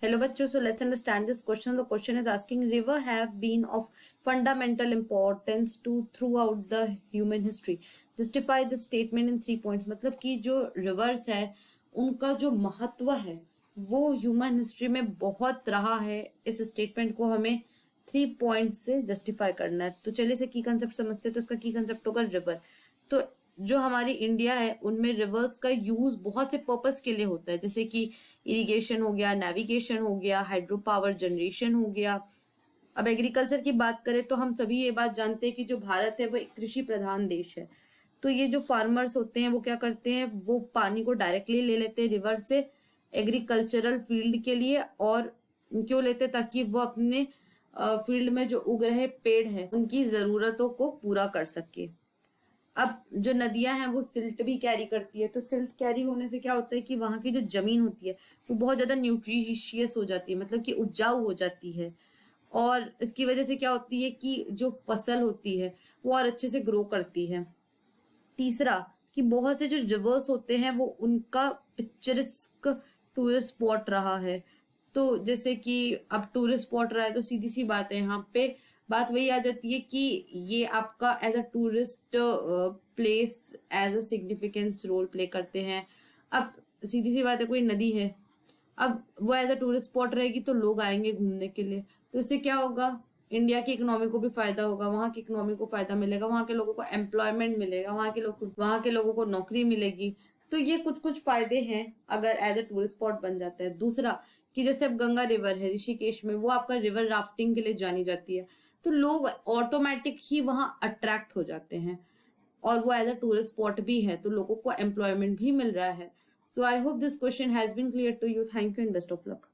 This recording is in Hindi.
Hello बच्चों, so let's understand this question. The question is asking, river have been of fundamental importance to throughout the human history. Justify the statement in 3 points. मतलब कि जो rivers है उनका जो महत्व है वो ह्यूमन हिस्ट्री में बहुत रहा है। इस स्टेटमेंट को हमें 3 पॉइंट्स से जस्टिफाई करना है। तो चलिए इसे की कंसेप्ट समझते हैं। तो इसका की कंसेप्ट होगा रिवर। तो जो हमारी इंडिया है उनमें रिवर्स का यूज बहुत से पर्पस के लिए होता है, जैसे कि इरिगेशन हो गया, नेविगेशन हो गया, हाइड्रो पावर जनरेशन हो गया। अब एग्रीकल्चर की बात करें तो हम सभी ये बात जानते हैं कि जो भारत है वो एक कृषि प्रधान देश है। तो ये जो फार्मर्स होते हैं वो क्या करते हैं, वो पानी को डायरेक्टली ले लेते हैं रिवर से एग्रीकल्चरल फील्ड के लिए। और क्यों लेते, ताकि वो अपने फील्ड में जो उग रहे पेड़ है उनकी जरूरतों को पूरा कर सके। अब जो नदियां हैं वो सिल्ट भी कैरी करती है, तो सिल्ट कैरी होने से क्या होता है कि वहां की जो जमीन होती है वो बहुत ज्यादा न्यूट्रिशियस हो जाती है, मतलब कि उपजाऊ हो जाती है। और इसकी वजह से क्या होती है कि जो फसल होती है वो और अच्छे से ग्रो करती है। तीसरा कि बहुत से जो रिवर्स होते हैं वो उनका पिक्चरिस्क टूरिस्ट स्पॉट रहा है। तो जैसे कि अब टूरिस्ट स्पॉट रहा है तो सीधी सी बात है, यहाँ पे बात वही आ जाती है कि ये आपका as a tourist place as a significance role play करते हैं। अब सीधी सी बात है, कोई नदी है, अब वो एज अ टूरिस्ट स्पॉट रहेगी तो लोग आएंगे घूमने के लिए, तो इससे क्या होगा, इंडिया की इकोनॉमी को भी फायदा होगा, वहां की इकोनॉमी को फायदा मिलेगा, वहां के लोगों को एम्प्लॉयमेंट मिलेगा, वहां के लोगों को नौकरी मिलेगी। तो ये कुछ कुछ फायदे हैं अगर एज अ टूरिस्ट स्पॉट बन जाता है। दूसरा कि जैसे अब गंगा रिवर है ऋषिकेश में, वो आपका रिवर राफ्टिंग के लिए जानी जाती है, तो लोग ऑटोमेटिक ही वहां अट्रैक्ट हो जाते हैं। और वो एज अ टूरिस्ट स्पॉट भी है तो लोगों को एम्प्लॉयमेंट भी मिल रहा है। So I hope this question has been clear to you. Thank you and best of luck.